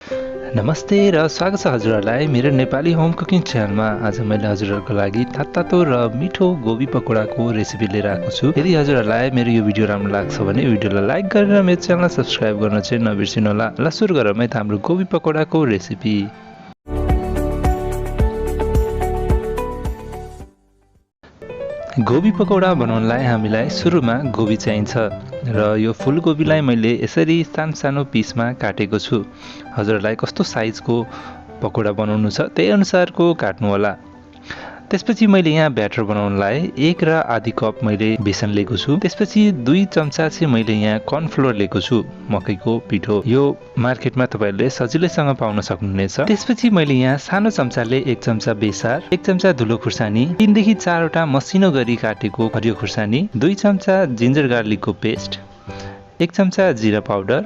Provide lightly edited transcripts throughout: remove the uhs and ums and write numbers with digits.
नमस्ते र स्वागत छ हजुरहरूलाई मेरो नेपाली होम कुकिङ च्यानलमा। आज मैले हजुरहरूको लागि तातो र मिठो गोबी पकोडाको रेसिपी लिएर आएको छु। यदि हजुरहरूलाई मेरो यो भिडियो राम्रो लाग्छ भने भिडियोलाई लाइक गरेर मेरो च्यानललाई सब्स्क्राइब गर्न चाहिँ नबिर्सिनु होला। ल सुरु गरौँ है त हाम्रो गोबी पकोडाको रेसिपी। गोबी पकोडा बनाउनलाई हामीलाई सुरुमा गोबी चाहिन्छ र यो फुलगोबीलाई मैले यसरी सानो पिसमा काटेको छु। हजुरहरूलाई कस्तो साइजको पकोडा बनाउनु छ त्यही अनुसारको काट्नु होला। त्यसपछि मैले यहाँ ब्याटर बनाउनलाई 1 र आधी कप मैले बेसन लिएको छु। त्यसपछि 2 चम्चा चाहिँ मैले यहाँ कर्नफ्लोर लिएको छु, मकैको पिठो। यो मार्केटमा तपाईहरुले सजिलैसँग पाउन सक्नुहुनेछ। त्यसपछि मैले यहाँ सानो चम्चाले 1 चम्चा बेसार, 1 चम्चा धुलो खुर्सानी, 3 देखि 4 वटा मसिनो गरी काटेको हरियो खुर्सानी, 2 चम्चा जिन्जर गार्लिकको पेस्ट, 1 चम्चा जीरा पाउडर,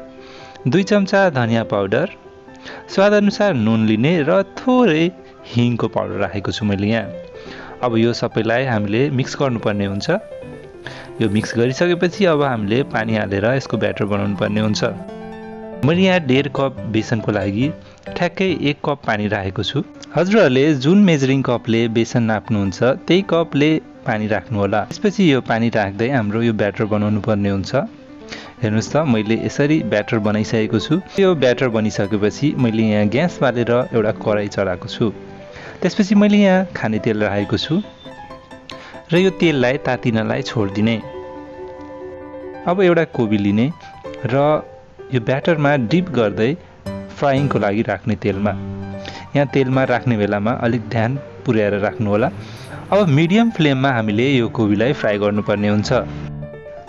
2 चम्चा धनिया पाउडर, स्वाद अनुसार नुन लिने र थोरै हिङको पाउडर राखेको छु मैले यहाँ। अब यो सबैलाई हामीले मिक्स गर्नुपर्ने हुन्छ। यो मिक्स गरिसकेपछि अब हामीले पानी हालेर यसको ब्याटर बनाउनु पर्ने हुन्छ। मैले यहाँ 1.5 कप बेसनको लागि ठ्याक्कै 1 कप पानी राखेको छु। हजुरहरूले जुन मेजरिङ कपले बेसन नाप्नुहुन्छ त्यही कपले पानी राख्नु होला। त्यसपछि यो पानी राख्दै हाम्रो यो ब्याटर बनाउनु पर्ने हुन्छ। हेर्नुस् त मैले यसरी ब्याटर बनाइसकेको छु। यो ब्याटर बनिसकेपछि मैले यहाँ ग्यास बालेर एउटा कराई चढाएको छु। त्यसपछि मैले यहाँ खाने तेल राखेको छु र यो तेललाई तातिनलाई छोड्दिने। अब एउटा कोबी लिने र यो ब्याटरमा डिप गर्दै फ्राइङको लागि राख्ने तेलमा। यहाँ तेलमा राख्ने बेलामा अलिक ध्यान पुर्याएर राख्नु होला। अब मिडियम फ्लेममा हामीले यो कोबीलाई फ्राई गर्नुपर्ने हुन्छ।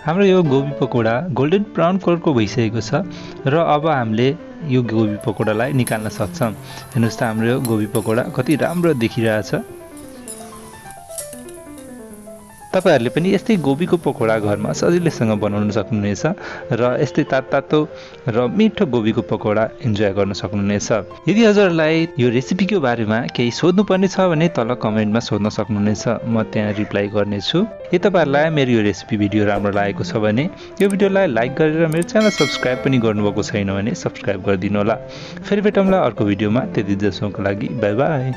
हाम्रो यो गोबी पकोडा गोल्डन ब्राउन कलरको भइसकेको छ र अब हामीले यो गोबी पकोडालाई निकाल्न सक्छौं। हेर्नुस् त हाम्रो यो गोबी पकोडा कति राम्रो देखिरहेछ। तपाईहरुले पनि यस्तै गोबीको पकोडा घरमा सजिलैसँग बनाउन सक्नुहुनेछ र यस्तै तातो र मिठो गोबीको पकोडा इन्जोय गर्न सक्नुहुनेछ। यदि हजुरलाई यो रेसिपीको बारेमा केही सोध्नु पर्ने छ भने तल कमेन्टमा सोध्न सक्नुहुनेछ, म त्यहाँ रिप्लाई गर्नेछु। यदि तपाईहरुलाई मेरो यो रेसिपी भिडियो राम्रो लागेको छ भने यो भिडियोलाई लाइक गरेर मेरो च्यानल सब्स्क्राइब पनि गर्नुभएको छैन भने सब्स्क्राइब गरिदिनु होला। फेरि भेटौँला अर्को भिडियोमा। त्यति बेलासम्मको लागि बाइ बाइ।